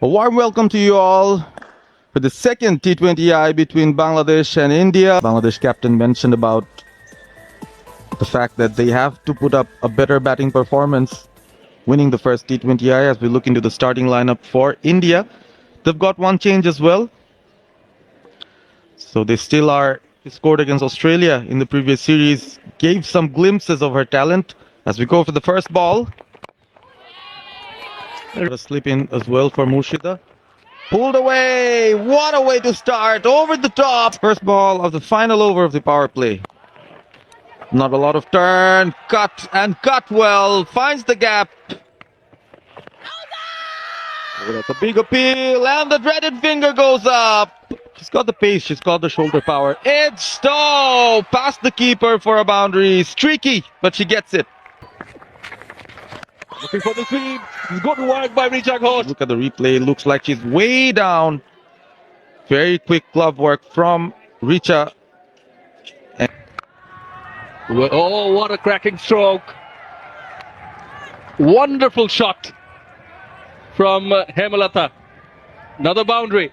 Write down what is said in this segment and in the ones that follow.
A warm welcome to you all for the second T20I between Bangladesh and India. Bangladesh captain mentioned about the fact that they have to put up a better batting performance, winning the first T20I as we look into the starting lineup for India. They've got one change as well. So they still are scored against Australia in the previous series, gave some glimpses of her talent as we go for the first ball. A slip in as well for Murshida. Pulled away. What a way to start. Over the top. First ball of the final over of the power play. Not a lot of turn. Cut and cut well. Finds the gap. Oh, that's a big appeal. And the dreaded finger goes up. She's got the pace. She's got the shoulder power. It's past the keeper for a boundary. Streaky, but she gets it. Looking for the sweep. Good work by Richa Ghosh. Look at the replay. Looks like she's way down. Very quick glove work from Richa. Oh, what a cracking stroke. Wonderful shot from Hemalata. Another boundary.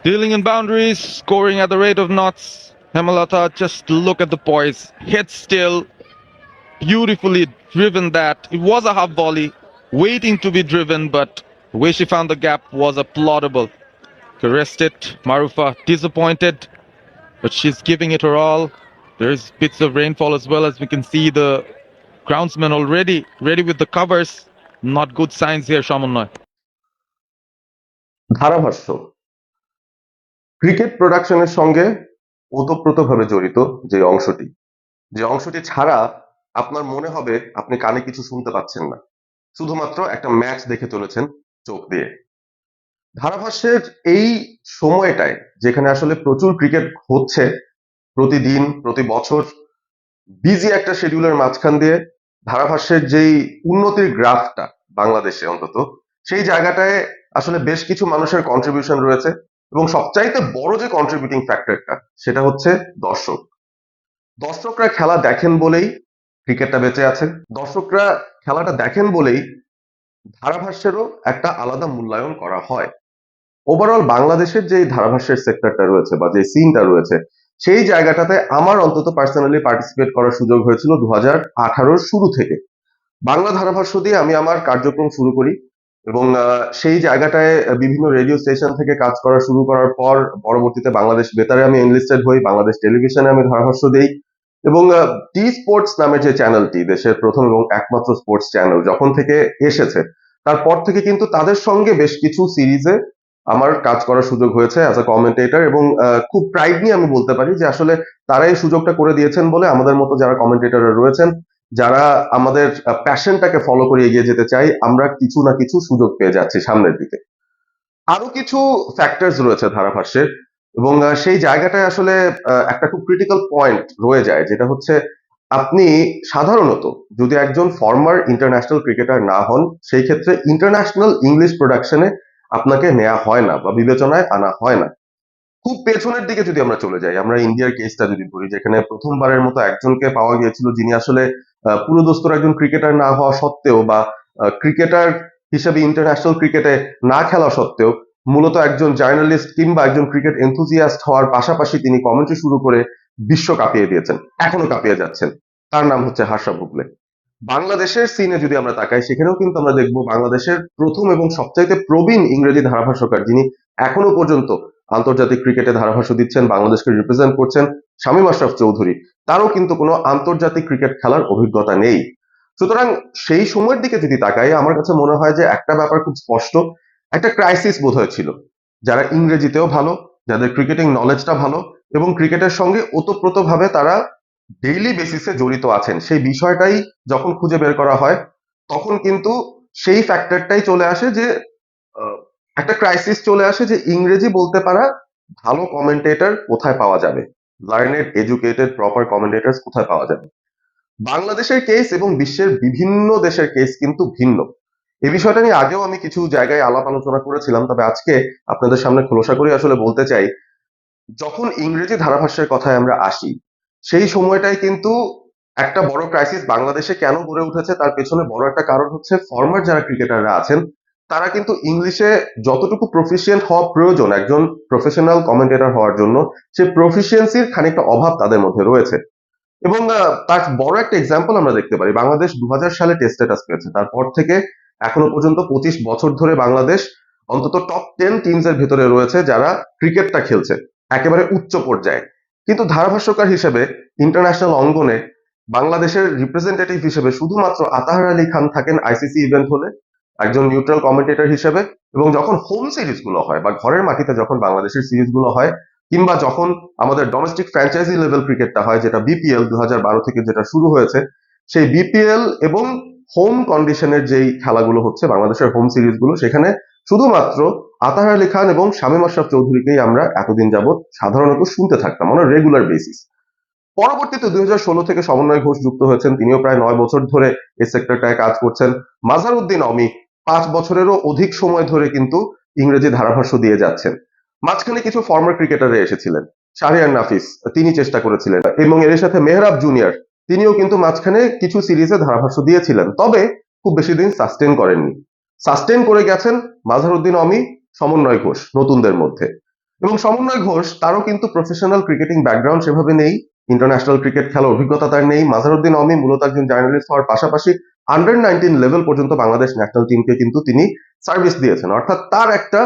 Dealing in boundaries, scoring at the rate of knots. Hemalata, just look at the poise. Head still. Beautifully driven that. It was a half volley, waiting to be driven, but the way she found the gap was applaudable. Caressed it. Marufa disappointed, but she's giving it her all. There's bits of rainfall as well, as we can see the groundsman already ready with the covers. Not good signs here, Shamannoy. ধারাভাষ্য cricket প্রোডাকশনের সঙ্গে ওতপ্রোতভাবে জড়িত যে অংশটি ছাড়া আপনার মনে হবে আপনি কানে কিছু শুনতে পাচ্ছেন না, শুধুমাত্র একটা ম্যাচ দেখে চলেছেন চোখ দিয়ে। ধারাভাষ্যের এই সময়টায় যেখানে আসলে প্রচুর ক্রিকেট হচ্ছে প্রতিদিন প্রতি বছর, বিজি একটা শিডিউলের মাঝখান দিয়ে ধারাভাষ্যের যেই উন্নতির গ্রাফটা বাংলাদেশে অন্তত সেই জায়গাটায় আসলে বেশ কিছু মানুষের কন্ট্রিবিউশন রয়েছে, এবং সবচাইতে বড় যে কন্ট্রিবিউটিং ফ্যাক্টরটা সেটা হচ্ছে দর্শকরা খেলা দেখেন বলেই ক্রিকেটটা বেঁচে আছে। দর্শকরা খেলাটা দেখেন বলেই ধারাভাষ্যেরও একটা আলাদা মূল্যায়ন করা হয়। ওভারঅল বাংলাদেশের যে ধারাভাষ্যের সেক্টরটা রয়েছে বা যে সিনটা রয়েছে সেই জায়গাটাতে আমার অন্তত পার্সোনালি পার্টিসিপেট করার সুযোগ হয়েছিল 2018 শুরু থেকে। বাংলা ধারাভাষ্য দিয়ে আমি আমার কার্যক্রম শুরু করি, এবং সেই জায়গাটায় বিভিন্ন রেডিও স্টেশন থেকে কাজ করা শুরু করার পর পরবর্তীতে বাংলাদেশ বেতারে আমি এনলিস্টেড হই, বাংলাদেশ টেলিভিশনে আমি ধারাভাষ্য দেই, এবং টি স্পোর্টস নামের যে চ্যানেলটি দেশের প্রথম এবং একমাত্র স্পোর্টস চ্যানেল যখন থেকে এসেছে তারপর থেকে কিন্তু তাদের সঙ্গে বেশ কিছু সিরিজে আমার কাজ করার সুযোগ হয়েছে অ্যাজ আ কমেন্টেটর, এবং খুব প্রাইড নিয়ে আমি বলতে পারি যে আসলে তারা এই সুযোগটা করে দিয়েছেন বলে আমাদের মতো যারা কমেন্টেটররা রয়েছেন, যারা আমাদের প্যাশনটাকে ফলো করে এগিয়ে যেতে চাই, আমরা কিছু না কিছু সুযোগ পেয়ে যাচ্ছি সামনের দিকে। আরো কিছু ফ্যাক্টরস রয়েছে ধারাভাষ্যের, এবং সেই জায়গাটায় আসলে একটা খুব ক্রিটিক্যাল পয়েন্ট রয়ে যায়, যেটা হচ্ছে আপনি সাধারণত যদি একজন ফর্মার ইন্টারন্যাশনাল ক্রিকেটার না হন সেই ক্ষেত্রে ইন্টারন্যাশনাল ইংলিশ প্রোডাকশনে আপনাকে নেওয়া হয় না বা বিবেচনায় আনা হয় না। খুব পেছনের দিকে যদি আমরা চলে যাই, আমরা ইন্ডিয়ার কেসটা যদি ধরি, যেখানে প্রথমবারের মতো একজনকে পাওয়া গিয়েছিল যিনি আসলে পুরোদস্তুর একজন ক্রিকেটার না হওয়া সত্ত্বেও বা ক্রিকেটার হিসেবে ইন্টারন্যাশনাল ক্রিকেটে না খেলা সত্ত্বেও মূলত একজন জার্নালিস্ট কিংবা একজন ক্রিকেট এনথুজিয়াস্ট হওয়ার পাশাপাশি তিনি কমেন্ট্রি শুরু করে বিশ্ব কাঁপিয়ে দিয়েছেন, এখনো কাঁপিয়ে যাচ্ছেন। তার নাম হচ্ছে হার্ষা ভুগলে। বাংলাদেশের সিনে যদি আমরা তাকাই সেখানেও কিন্তু আমরা দেখবো বাংলাদেশের প্রথম এবং সবচাইতে প্রবীণ ইংরেজি ধারাভাষ্যকার যিনি এখনো পর্যন্ত আন্তর্জাতিক ক্রিকেটে ধারাভাষ্য দিচ্ছেন, বাংলাদেশকে রিপ্রেজেন্ট করছেন, শামীম আশরাফ চৌধুরী, তারও কিন্তু কোনো আন্তর্জাতিক ক্রিকেট খেলার অভিজ্ঞতা নেই। সুতরাং সেই সময়ের দিকে যদি তাকাই আমার কাছে মনে হয় যে একটা ব্যাপার খুব স্পষ্ট, একটা ক্রাইসিস বোধহয় ছিল। যারা ইংরেজিতেও ভালো, যাদের ক্রিকেটিং নলেজটা ভালো এবং ক্রিকেটের সঙ্গে ওতপ্রোতভাবে তারা ডেইলি বেসিসে জড়িত আছেন, সেই বিষয়টাই যখন খুঁজে বের করা হয় তখন কিন্তু সেই ফ্যাক্টরটাই চলে আসে যে একটা ক্রাইসিস চলে আসে যে ইংরেজি বলতে পারা ভালো কমেন্টেটর কোথায় পাওয়া যাবে, লার্নেড এডুকেটেড প্রপার কমেন্টেটরস কোথায় পাওয়া যাবে। বাংলাদেশের কেস এবং বিশ্বের বিভিন্ন দেশের কেস কিন্তু ভিন্ন। এই বিষয়টা নিয়ে আগেও আমি কিছু জায়গায় আলাপ আলোচনা করেছিলাম, তবে আজকে আপনাদের সামনে খোলসা করে আসলে বলতে চাই, যখন ইংরেজি ধারাভাষ্যের কথায় আমরা আসি সেই সময়টাই কিন্তু একটা বড় ক্রাইসিস বাংলাদেশে কেন গড়ে উঠেছে তার পেছনে বড় একটা কারণ হচ্ছে ফর্মার যারা ক্রিকেটাররা আছেন তারা কিন্তু ইংলিশে যতটুকু প্রফিসিয়েন্ট হওয়া প্রয়োজন একজন প্রফেশনাল কমেন্টেটর হওয়ার জন্য, সেই প্রফিসিয়েন্সির খানিকটা অভাব তাদের মধ্যে রয়েছে। এবং তার বড় একটা এক্সাম্পল আমরা দেখতে পারি, বাংলাদেশ 2000 সালে টেস্ট স্ট্যাটাস পেয়েছে, তারপর থেকে এখনো পর্যন্ত 25 বছর ধরে বাংলাদেশ অন্তত টপ 10 টিমস এর ভিতরে রয়েছে যারা ক্রিকেটটা খেলছে একেবারে উচ্চ পর্যায়ে। কিন্তু ধারাভাষ্যকার হিসেবে ইন্টারন্যাশনাল অঙ্গনে বাংলাদেশের রিপ্রেজেন্টেটিভ হিসেবে শুধুমাত্র আতাহার আলী খান থাকেন আইসিসি ইভেন্ট হলে একজন নিউট্রাল কমেন্টেটর হিসেবে, এবং যখন হোম সিরিজ গুলো হয় বা ঘরের মাটিতে যখন বাংলাদেশের সিরিজ গুলো হয়, কিংবা যখন আমাদের ডোমেস্টিক ফ্র্যাঞ্চাইজি লেভেল ক্রিকেটটা হয়, যেটা বিপিএল 2012 থেকে যেটা শুরু হয়েছে, সেই বিপিএল এবং হোম কন্ডিশনের যেই খেলাগুলো হচ্ছে বাংলাদেশের হোম সিরিজগুলো, সেখানে শুধুমাত্র আতাহার আলী খান এবং শামীম আশরাফ চৌধুরীকেই আমরা এতদিন যাবৎ সাধারণত শুনতে থাকতাম অন রেগুলার বেসিস। পরবর্তীতে 2016 থেকে সমন্বয় ঘোষ যুক্ত হয়েছেন, তিনিও প্রায় 9 বছর ধরে এই সেক্টরটায় কাজ করছেন। মাঝহারউদ্দিন অমি 5 বছরেরও অধিক সময় ধরে কিন্তু ইংরেজি ধারাভাষ্য দিয়ে যাচ্ছেন। মাঝখানে কিছু ফর্মার ক্রিকেটারে এসেছিলেন, শাহরিয়ার নাফিস তিনি চেষ্টা করেছিলেন, এবং এর সাথে মেহরাব জুনিয়র তিনিও কিন্তু মাঝখানে কিছু সিরিজে ধারাভাষ্য দিয়েছিলেন, তবে খুব বেশি দিন সাস্টেন করেননি। সাস্টেন করে গেছেন মাঝহারউদ্দিন অমি, সমন্বয় ঘোষ নতুনদের মধ্যে। এবং সমন্বয় ঘোষ তারও কিন্তু প্রফেশনাল ক্রিকেটিং ব্যাকগ্রাউন্ড সেভাবে নেই, ইন্টারন্যাশনাল ক্রিকেট খেলার অভিজ্ঞতা তার নেই। মাঝহারউদ্দিন অমি মূলত একজন জার্নালিস্ট হওয়ার পাশাপাশি আন্ডার 19 লেভেল পর্যন্ত বাংলাদেশ ন্যাশনাল টিমকে কিন্তু তিনি সার্ভিস দিয়েছেন, অর্থাৎ তার একটা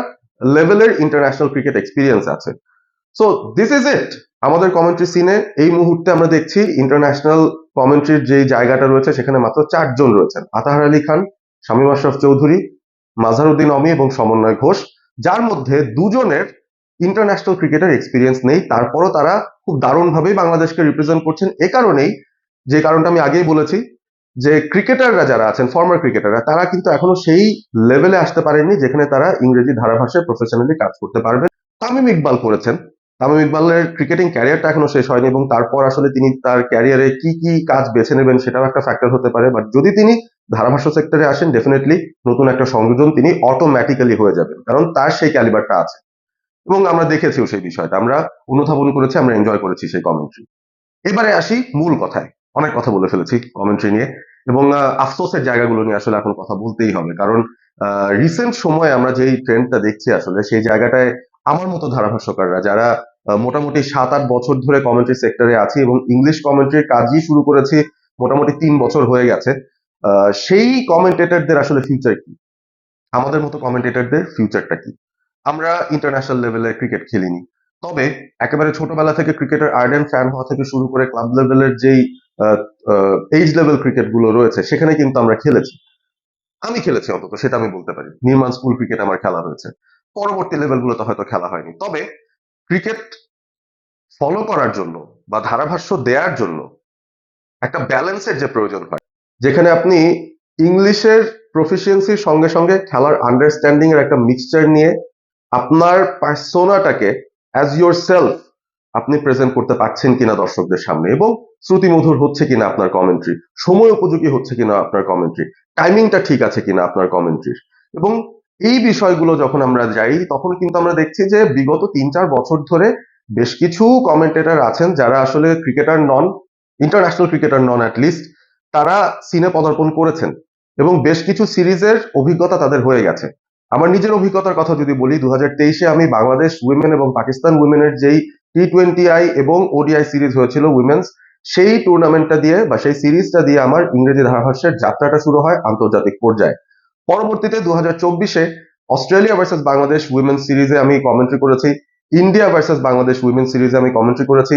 লেভেলের ইন্টারন্যাশনাল ক্রিকেট এক্সপিরিয়েন্স আছে। So this is it. আমাদের কমেন্ট্রি সিনে এই মুহূর্তে আমরা দেখছি ইন্টারন্যাশনাল কমেন্ট্রির যে জায়গাটা রয়েছে সেখানে মাত্র 4 জন রয়েছেন, আতাহার আলী খান, শামীম আশরাফ চৌধুরী, মাঝহারউদ্দিন অমি এবং সমন্বয় ঘোষ, যার মধ্যে দুজনের ইন্টারন্যাশনাল ক্রিকেটের এক্সপিরিয়েন্স নেই, তারপরও তারা খুব দারুণভাবেই বাংলাদেশকে রিপ্রেজেন্ট করছেন। এ কারণেই, যে কারণটা আমি আগেই বলেছি, যে ক্রিকেটাররা যারা আছেন ফর্মার ক্রিকেটাররা, তারা কিন্তু এখনো সেই লেভেলে আসতে পারেননি যেখানে তারা ইংরেজি ধারাভাষায় প্রফেশনালি কাজ করতে পারবে। তামিম ইকবাল করেছেন, তামিম ইকবালের ক্রিকেটিং ক্যারিয়ারটা এখনো শেষ হয়নি, এবং তারপর আসলে তিনি তার ক্যারিয়ারে কি কি কাজ বেছে নেবেন সেটাও একটা ফ্যাক্টর হতে পারে। বাট যদি তিনি ধারাভাষ্য সেক্টরে আসেন, ডেফিনেটলি নতুন একটা সংযোজন তিনি অটোমেটিক্যালি হয়ে যাবেন, কারণ তার সেই ক্যালিবারটা আছে, এবং আমরা দেখেছিও সেই বিষয়টা, আমরা অনুধাবন করেছি, আমরা এনজয় করেছি সেই কমেন্ট্রি। এবারে আসি মূল কথায়। অনেক কথা বলে ফেলেছি কমেন্ট্রি নিয়ে, এবং আফসোসের জায়গাগুলো নিয়ে আসলে এখন কথা বলতেই হবে, কারণ রিসেন্ট সময়ে আমরা যেই ট্রেন্ডটা দেখছি আসলে সেই জায়গাটায় আমার মতো ধারাভাষ্যকাররা যারা মোটামুটি 7-8 বছর ধরে কমেন্ট্রি সেক্টরে আছি এবং ইংলিশ কমেন্ট্রির কাজই শুরু করেছি মোটামুটি 3 বছর হয়ে গেছে, সেই কমেন্টেটরদের আসলে ফিউচার কি, আমাদের মতো কমেন্টেটরদের ফিউচারটা কি? আমরা ইন্টারন্যাশনাল লেভেলে ক্রিকেট খেলিনি, তবে একেবারে ছোটবেলা থেকে ক্রিকেটের আর্ডেন্ট ফ্যান হওয়া থেকে শুরু করে ক্লাব লেভেলের যেই এইজ লেভেল ক্রিকেট গুলো রয়েছে সেখানে কিন্তু আমরা খেলেছি। আমি খেলেছি, অন্তত সেটা আমি বলতে পারি। নির্মাণ স্কুল ক্রিকেট আমার খেলা হয়েছে, পরবর্তী লেভেলগুলোতে হয়তো খেলা হয়নি। তবে ক্রিকেট ফলো করার জন্য বা ধারাভাষ্য দেওয়ার জন্য একটা ব্যালেন্সের যে প্রয়োজন হয়, যেখানে আপনি ইংলিশের প্রফিসিয়েন্সির সঙ্গে সঙ্গে খেলার আন্ডারস্ট্যান্ডিং এর একটা মিক্সচার নিয়ে আপনার পার্সোনাটাকে অ্যাজ ইয়োর সেলফ আপনি প্রেজেন্ট করতে পারছেন কিনা দর্শকদের সামনে, এবং শ্রুতিমধুর হচ্ছে কিনা আপনার কমেন্ট্রি, সময় উপযোগী হচ্ছে কিনা আপনার কমেন্ট্রি, টাইমিংটা ঠিক আছে কিনা আপনার কমেন্ট্রির, এবং এই বিষয়গুলো যখন আমরা যাই তখন কিন্তু আমরা দেখছি যে বিগত 3-4 বছর ধরে বেশ কিছু কমেন্টেটর আছেন যারা আসলে ক্রিকেটার নন, ইন্টারন্যাশনাল ক্রিকেটার নন অ্যাটলিস্ট, তারা সিনে পদার্পণ করেছেন এবং বেশ কিছু সিরিজের অভিজ্ঞতা তাদের হয়ে গেছে। আমার নিজের অভিজ্ঞতার কথা যদি বলি, 2023-এ আমি বাংলাদেশ উইমেন এবং পাকিস্তান উইমেনের যেই T20I এবং ODI সিরিজ হয়েছিল উইমেন্স, সেই টুর্নামেন্টটা দিয়ে বা সেই সিরিজটা দিয়ে আমার ইংরেজি ধারাভাষ্যের যাত্রাটা শুরু হয় আন্তর্জাতিক পর্যায়ে। পরবর্তীতে 2024-এ অস্ট্রেলিয়া ভার্সেস বাংলাদেশ উইমেন সিরিজে আমি কমেন্ট্রি করেছি, ইন্ডিয়া ভার্সেস বাংলাদেশ উইমেন সিরিজে আমি কমেন্ট্রি করেছি,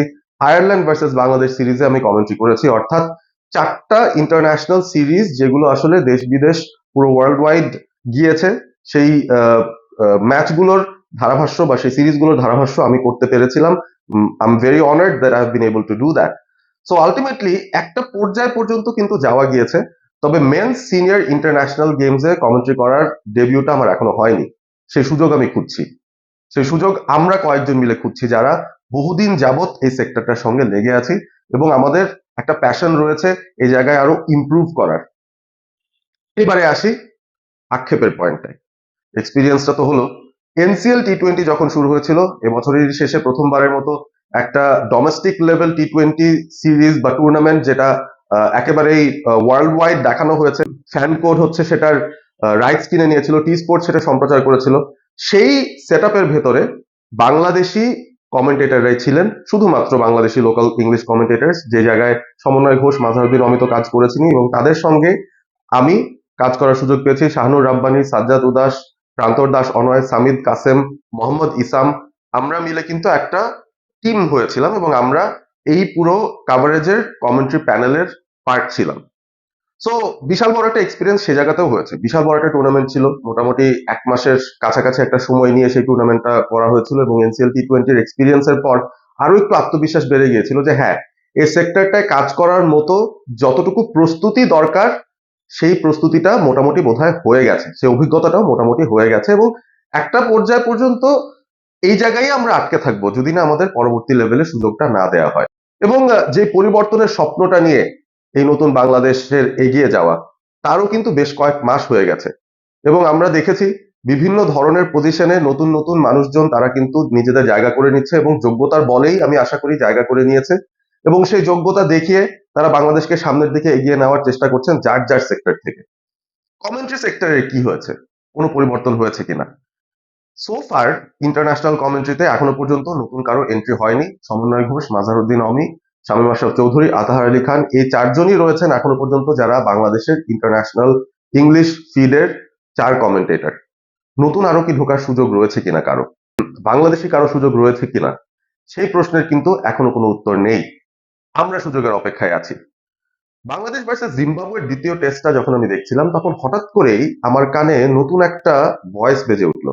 আয়ারল্যান্ড ভার্সেস বাংলাদেশ সিরিজে আমি কমেন্ট্রি করেছি, অর্থাৎ 4টা ইন্টারন্যাশনাল সিরিজ যেগুলো আসলে দেশ বিদেশ পুরো ওয়ার্ল্ড ওয়াইড গিয়েছে, সেই ম্যাচগুলোর ধারাভাষ্য বা সেই সিরিজগুলোর ধারাভাষ্য আমি করতে পেরেছিলাম। I am very honoured that I have been able to do that. So ultimately একটা পর্যায় পর্যন্ত কিন্তু যাওয়া গিয়েছে, তবে মেন্স সিনিয়র ইন্টারন্যাশনাল গেমসে কমেন্ট্রি করার ডেবিউটা আমার এখনো হয়নি। সেই সুযোগ আমি খুঁজছি, সেই সুযোগ আমরা কয়েকজন মিলে খুঁজছি যারা বহুদিন যাবত এই সেক্টরটার সঙ্গে লেগে আছি, এবং আমাদের একটা প্যাশন রয়েছে এই জায়গায় আরো ইমপ্রুভ করার। এবারে আসি আক্ষেপের পয়েন্টটায়। এক্সপিরিয়েন্সটা তো হলো, এনসিএল T20 যখন শুরু হয়েছিল এবছরের শেষে প্রথমবারের মতো একটা ডোমেস্টিক লেভেল T20 সিরিজ বা টুর্নামেন্ট, যেটা একেবারেই ওয়ার্ল্ড ওয়াইড দেখানো হয়েছে, ফ্যান কোড হচ্ছে সেটার রাইটস কিনে নিয়েছিল, টি স্পোর্ট সেটা সম্প্রচার করেছিল। সেই সেটআপের ভেতরে বাংলাদেশি কমেন্টেটররাই ছিলেন, শুধুমাত্র বাংলাদেশি লোকাল ইংলিশ কমেন্টেটরস, যে জায়গায় সমন্বয় ঘোষ, মাঝহারুদ্দিন অমিত কাজ করেছিলেন, এবং তাদের সঙ্গে আমি কাজ করার সুযোগ পেয়েছি। শাহনুর রাব্বানি, সাজ্জাদ উদাস, প্রান্তর দাস অনয়, সামিদ কাসেম, মোহাম্মদ ইসাম, আমরা মিলে কিন্তু একটা টিম হয়েছিলাম এবং আমরা এই পুরো কাভারেজের কমেন্ট্রি প্যানেলের পার্ট ছিলাম। সো বিশাল বড় একটা এক্সপিরিয়েন্স সে জায়গাতেও হয়েছে। বিশাল বড় একটা টুর্নামেন্ট ছিল, মোটামুটি 1 মাসের কাছাকাছি একটা সময় নিয়ে সেই টুর্নামেন্টটা করা হয়েছিল, এবং এনসিএল টি20 এক্সপিরিয়েন্সের পর আরো একটু আত্মবিশ্বাস বেড়ে গিয়েছিল যে হ্যাঁ, এই সেক্টরটায় কাজ করার মতো যতটুকু প্রস্তুতি দরকার সেই প্রস্তুতিটা মোটামুটি বোধহয় হয়ে গেছে, সেই অভিজ্ঞতাটাও মোটামুটি হয়ে গেছে, এবং একটা পর্যায় পর্যন্ত এই জায়গায় আমরা আটকে থাকবো যদি না আমাদের পরবর্তী লেভেলে সুযোগটা না দেওয়া হয়। এবং যে পরিবর্তনের স্বপ্নটা নিয়ে এই নতুন বাংলাদেশের এগিয়ে যাওয়া, তারও কিন্তু বেশ কয়েক মাস হয়ে গেছে, এবং আমরা দেখেছি বিভিন্ন ধরনের পজিশনে নতুন নতুন মানুষজন তারা কিন্তু নিজেদের জায়গা করে নিচ্ছে, এবং যোগ্যতার বলেই আমি আশা করি জায়গা করে নিয়েছে, এবং সেই যোগ্যতা দেখিয়ে তারা বাংলাদেশকে সামনের দিকে এগিয়ে নেওয়ার চেষ্টা করছেন যার যার সেক্টর থেকে। কমেন্ট্রি সেক্টরে কি হয়েছে, কোনো পরিবর্তন হয়েছে কিনা? সো ফার ইন্টারন্যাশনাল কমেন্ট্রিতে এখনো পর্যন্ত নতুন কারো এন্ট্রি হয়নি। সমন্বয় ঘোষ, মাঝহারুদ্দিন অমি, শামীম আশরাফ চৌধুরী, আতাহার আলী খান, এই 4জনই রয়েছেন এখনো পর্যন্ত যারা বাংলাদেশের ইন্টারন্যাশনাল ইংলিশ ফিডের 4 কমেন্টেটর। নতুন আরো কি ঢোকার সুযোগ রয়েছে কিনা কারো, বাংলাদেশি কারো সুযোগ রয়েছে কিনা, সেই প্রশ্নের কিন্তু এখনো কোনো উত্তর নেই। আমরা সুযোগের অপেক্ষায় আছি। বাংলাদেশ ভার্সেস জিম্বাবুয়ের দ্বিতীয় টেস্টটা যখন আমি দেখছিলাম, তখন হঠাৎ করেই আমার কানে নতুন একটা ভয়েস বেজে উঠলো,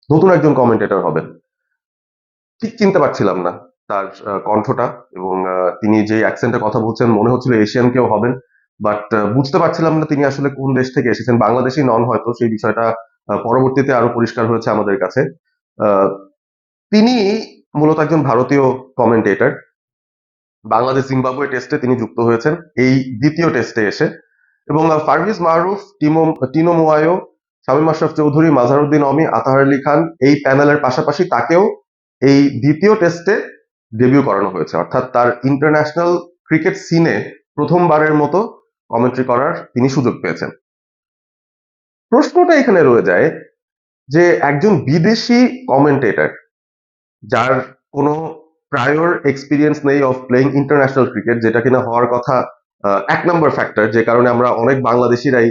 নতুন একজন কমেন্টেটর হবেন। ঠিক চিনতে পারছিলাম না তার কণ্ঠটা, এবং তিনি যে অ্যাকসেন্টে কথা বলছেন মনে হচ্ছিল এশিয়ান কেউ হবেন, বাট বুঝতে পারছিলাম না তিনি আসলে কোন দেশ থেকে এসেছেন। বাংলাদেশি নন হয়তো, সেই বিষয়টা পরবর্তীতে আরো পরিষ্কার হয়েছে আমাদের কাছে। আহ, তিনি মূলত একজন ভারতীয় কমেন্টেটর। বাংলাদেশ জিম্বাবুয়ে টেস্টে তিনি যুক্ত হয়েছেন এই দ্বিতীয় টেস্টে এসে, এবং পারভেজ মারুফ, টিনো মোয়ায়ো, শামীম আশরাফ চৌধুরী, মাঝহারুদ্দিন অমি, আতাহার আলী খান, এই প্যানেলের পাশাপাশি তাকেও এই দ্বিতীয় টেস্টে ডেবিউ করানো হয়েছে, অর্থাৎ তার ইন্টারন্যাশনাল ক্রিকেট সিনে প্রথমবারের মতো কমেন্ট্রি করার তিনি সুযোগ পেয়েছেন। প্রশ্নটা এখানে রয়ে যায় যে একজন বিদেশি কমেন্টেটর যার কোনো প্রায়র এক্সপিরিয়েন্স নেই অফ প্লেইং ইন্টারন্যাশনাল ক্রিকেট, যেটা কিনা হওয়ার কথা 1 নম্বর ফ্যাক্টর, যে কারণে আমরা অনেক বাংলাদেশিরাই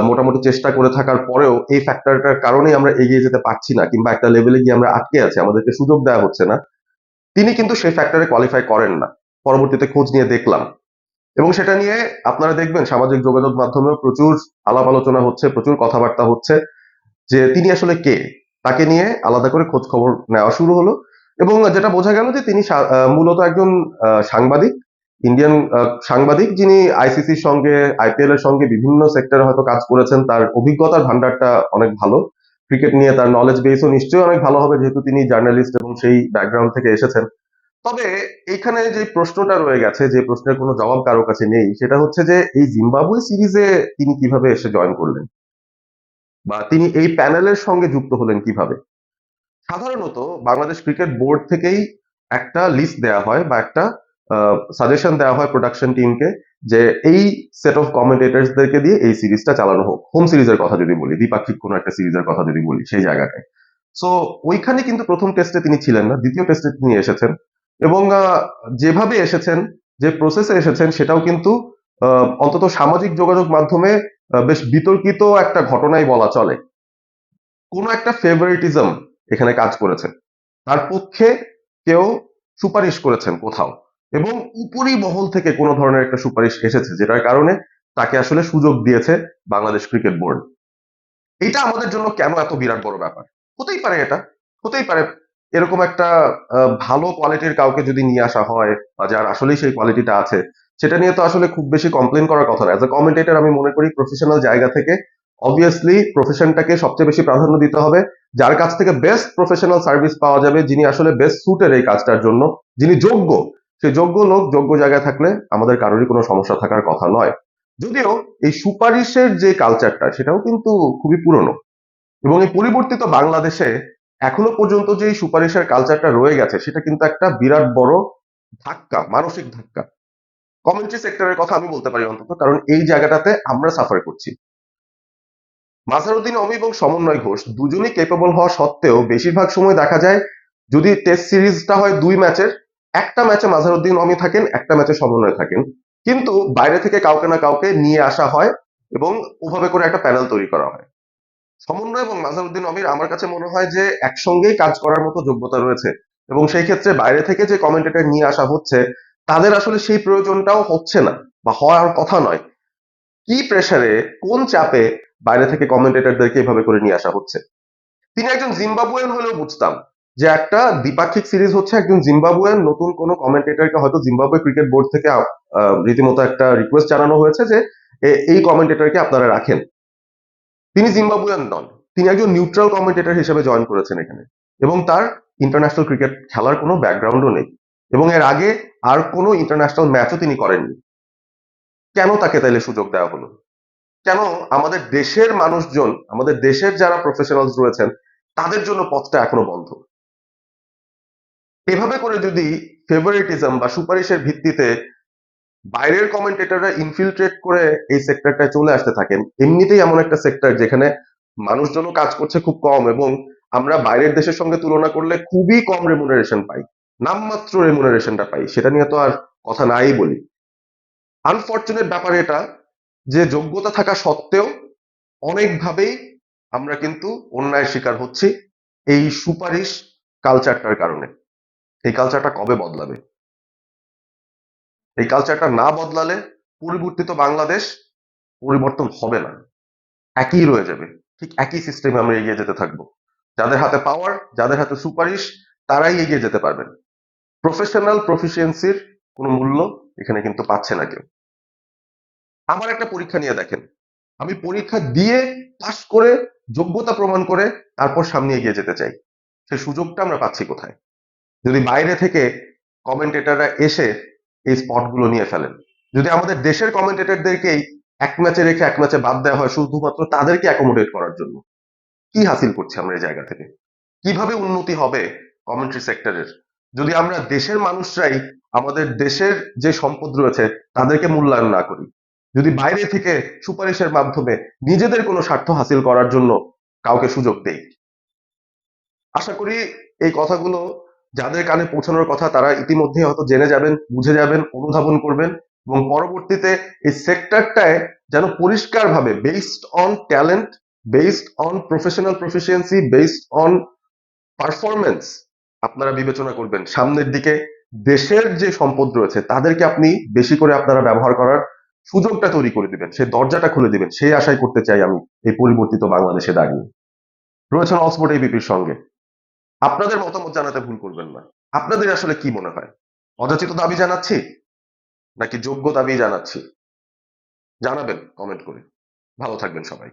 মোটামুটি চেষ্টা করে থাকার পরেও এই ফ্যাক্টরটার কারণেই আমরা এগিয়ে যেতে পারছি না, কিংবা একটা লেভেলে গিয়ে আমরা আটকে আছি, আমাদেরকে সুযোগ দেওয়া হচ্ছে না। তিনি কিন্তু সেই ফ্যাক্টরে কোয়ালিফাই করেন না, পরবর্তীতে খোঁজ নিয়ে দেখলাম, এবং সেটা নিয়ে আপনারা দেখবেন সামাজিক যোগাযোগ মাধ্যমেও প্রচুর আলাপ আলোচনা হচ্ছে, প্রচুর কথাবার্তা হচ্ছে যে তিনি আসলে কে। তাকে নিয়ে আলাদা করে খোঁজ খবর নেওয়া শুরু হলো, এবং যেটা বোঝা গেল যে তিনি মূলত একজন সাংবাদিক, ইন্ডিয়ান সাংবাদিক, যিনি আইসিসির সঙ্গে, আইপিএল এর সঙ্গে বিভিন্ন সেক্টরে হয়তো কাজ করেছেন। তার অভিজ্ঞতার ভান্ডারটা অনেক ভালো, ক্রিকেট নিয়ে তার নলেজ বেসও নিশ্চয়ই অনেক ভালো হবে, যেহেতু তিনি জার্নালিস্ট এবং সেই ব্যাকগ্রাউন্ড থেকে এসেছেন। তবে এইখানে যে প্রশ্নটা রয়ে গেছে, যে প্রশ্নের কোনো জবাব কারো কাছে নেই, সেটা হচ্ছে যে এই জিম্বাবুয়ে সিরিজে তিনি কিভাবে এসে জয়েন করলেন, বা তিনি এই প্যানেলের সঙ্গে যুক্ত হলেন কিভাবে। সাধারণত বাংলাদেশ ক্রিকেট বোর্ড থেকেই একটা লিস্ট দেওয়া হয় বা একটা সাজেশন দেওয়া হয় প্রোডাকশন টিমকে, যে এই সেট অফ কমেন্টেটরসদেরকে দিয়ে এই সিরিজটা চালানো হোক। হোম সিরিজের কথা যদি বলি, দ্বিপাক্ষিক কোনো একটা সিরিজের কথা যদি বলি, সেই জায়গাটায়। সো ওইখানে কিন্তু প্রথম টেস্টে তিনি ছিলেন না, দ্বিতীয় টেস্টে তিনি এসেছেন, এবং যেভাবে এসেছেন, যে প্রসেসে এসেছেন, সেটাও কিন্তু অন্তত সামাজিক যোগাযোগ মাধ্যমে বেশ বিতর্কিত একটা ঘটনাই বলা চলে। কোনো একটা ফেভারিটিজম এখানে কাজ করেছে, তার পক্ষে কেউ সুপারিশ করেছেন কোথাও, এবং উপরি মহল থেকে কোনো ধরনের একটা সুপারিশ এসেছে, যেটার কারণে তাকে আসলে সুযোগ দিয়েছে বাংলাদেশ ক্রিকেট বোর্ড। এটা আমাদের জন্য কেন এত বিরাট বড় ব্যাপার? হতেই পারে, এটা হতেই পারে এরকম একটা ভালো কোয়ালিটির কাউকে যদি নিয়ে আসা হয়, বা যার আসলেই সেই কোয়ালিটিটা আছে, সেটা নিয়ে তো আসলে খুব বেশি কমপ্লেন করার কথা না। অ্যাজ এ কমেন্টেটর আমি মনে করি প্রফেশনাল জায়গা থেকে অবভিয়াসলি প্রফেশনটাকে সবচেয়ে বেশি প্রাধান্য দিতে হবে, যার কাছ থেকে বেস্ট প্রফেশনাল সার্ভিস পাওয়া যাবে, যিনি আসলে বেস্ট সুটের এই কাজটার জন্য, যিনি যোগ্য, সেই যোগ্য লোক যোগ্য জায়গায় থাকলে আমাদের কারোরই কোনো সমস্যা থাকার কথা নয়। যদিও এই সুপারিশের যে কালচারটা, সেটাও কিন্তু খুবই পুরনো, এবং এই পরিবর্তিত বাংলাদেশে এখনো পর্যন্ত যে এই সুপারিশের কালচারটা রয়ে গেছে, সেটা কিন্তু একটা বিরাট বড় ধাক্কা, মানসিক ধাক্কা। কমেন্ট্রি সেক্টরের কথা আমি বলতে পারি অন্তত, কারণ এই জায়গাটাতে আমরা সাফার করছি। মাঝহারুদ্দিন অমি এবং সমন্বয় ঘোষ দুজনই কেপেবল হওয়া সত্ত্বেও বেশিরভাগ সময় দেখা যায় যদি টেস্ট সিরিজটা হয় 2 ম্যাচের, একটা ম্যাচে মাঝহারুদ্দিন অমি থাকেন, একটা ম্যাচে সমন্বয় থাকেন, কিন্তু বাইরে থেকে কাউকে না কাউকে নিয়ে আসা হয় এবং ওভাবে করে একটা প্যানেল তৈরি করা হয়। সমন্বয় এবং মাঝহারুদ্দিন অমির আমার কাছে মনে হয় যে একসঙ্গেই কাজ করার মতো যোগ্যতা রয়েছে, এবং সেই ক্ষেত্রে বাইরে থেকে যে কমেন্টেটর নিয়ে আসা হচ্ছে তাদের আসলে সেই প্রয়োজনটাও হচ্ছে না বা হওয়ার কথা নয়। কি প্রেসারে, কোন চাপে বাইরে থেকে কমেন্টেটরদেরকে এভাবে করে নিয়ে আসা হচ্ছে? তিনি একজন জিম্বাবুয়ান হলেও বুঝতাম যে একটা দ্বিপাক্ষিক সিরিজ হচ্ছে, একজন জিম্বাবুয়ান নতুন কোনো কমেন্টেটরকে হয়তো জিম্বাবুয়ে ক্রিকেট বোর্ড থেকে রীতিমতো একটা রিকোয়েস্ট জানানো হয়েছে যে এই কমেন্টেটরকে আপনারা রাখেন। তিনি জিম্বাবুয়ান নন, তিনি একজন নিউট্রাল কমেন্টেটর হিসেবে জয়েন করেছেন এখানে, এবং তার ইন্টারন্যাশনাল ক্রিকেট খেলার কোনো ব্যাকগ্রাউন্ডও নেই, এবং এর আগে আর কোনো ইন্টারন্যাশনাল ম্যাচও তিনি করেননি। কেন তাকে তাইলে সুযোগ দেওয়া হলো? কেন আমাদের দেশের মানুষজন, আমাদের দেশের যারা প্রফেশনালস রয়েছেন তাদের জন্য পথটা এখনো বন্ধ? এভাবে করে যদি ফেভারিটিজম বা সুপারিশের ভিত্তিতে বাইরের কমেন্টেটররা ইনফিল্ট্রেট করে এই সেক্টরটায় চলে আসতে থাকেন, এমনিতেই এমন একটা সেক্টর যেখানে মানুষজনও কাজ করছে খুব কম, এবং আমরা বাইরের দেশের সঙ্গে তুলনা করলে খুবই কম রেমুনারেশন পাই, নামমাত্র রেমুনারেশনটা পাই, সেটা নিয়ে তো আর কথা নাই বলি। আনফরচুনেট ব্যাপার এটা যে যোগ্যতা থাকা সত্ত্বেও অনেকভাবেই আমরা কিন্তু অন্যায়ের শিকার হচ্ছি এই সুপারিশ কালচারটার কারণে। এই কালচারটা কবে বদলাবে? এই কালচারটা না বদলালে পরিবর্তিত বাংলাদেশ পরিবর্তন হবে না, একই রয়ে যাবে, ঠিক একই সিস্টেমে আমরা এগিয়ে যেতে থাকবো। যাদের হাতে পাওয়ার, যাদের হাতে সুপারিশ, তারাই এগিয়ে যেতে পারবেন। প্রফেশনাল প্রফিসিয়েন্সির কোনো মূল্য এখানে কিন্তু পাচ্ছে না কেউ। আমার একটা পরীক্ষা নিয়ে দেখেন, আমি পরীক্ষা দিয়ে পাশ করে যোগ্যতা প্রমাণ করে তারপর সামনে এগিয়ে যেতে চাই, সেই সুযোগটা আমরা পাচ্ছি কোথায়? যদি বাইরে থেকে কমেন্টেটররা এসে এই স্পটগুলো নিয়ে ফেলেন, যদি আমাদের দেশের কমেন্টেটরদেরকেই এক ম্যাচে রেখে এক ম্যাচে বাদ দেওয়া হয় শুধুমাত্র তাদেরকে অ্যাকোমোডেট করার জন্য, কি হাসিল করছি আমরা এই জায়গা থেকে? কিভাবে উন্নতি হবে কমেন্ট্রি সেক্টরের যদি আমরা দেশের মানুষরাই আমাদের দেশের যে সম্পদ রয়েছে তাদেরকে মূল্যায়ন না করি, যদি বাইরে থেকে সুপারিশের মাধ্যমে নিজেদের কোনো স্বার্থ হাসিল করার জন্য কাউকে সুযোগ দেই? আশা করি এই কথাগুলো যাদের কানে পৌঁছানোর কথা তারা ইতিমধ্যে হয়তো জেনে যাবেন, বুঝে যাবেন, অনুধাবন করবেন, এবং পরবর্তীতে এই সেক্টরটায় যেন পরিষ্কারভাবে based on talent, based on professional proficiency, based on performance আপনারা বিবেচনা করবেন। সামনের দিকে দেশের যে সম্পদ রয়েছে তাদেরকে আপনি বেশি করে আপনারা ব্যবহার করার সুযোগটা তৈরি করে দিবেন, সেই দরজাটা খুলে দিবেন, সেই আশাই করতে চাই আমি এই পরিবর্তিত বাংলাদেশে দাঁড়িয়ে। রয়েছেন অক্সফোর্ড এবিপির সঙ্গে। আপনাদের মতামত জানাতে ভুল করবেন না। আপনাদের আসলে কি মনে হয়? অযাচিত দাবি জানাচ্ছি নাকি যোগ্য দাবি জানাচ্ছি? জানাবেন কমেন্ট করে। ভালো থাকবেন সবাই।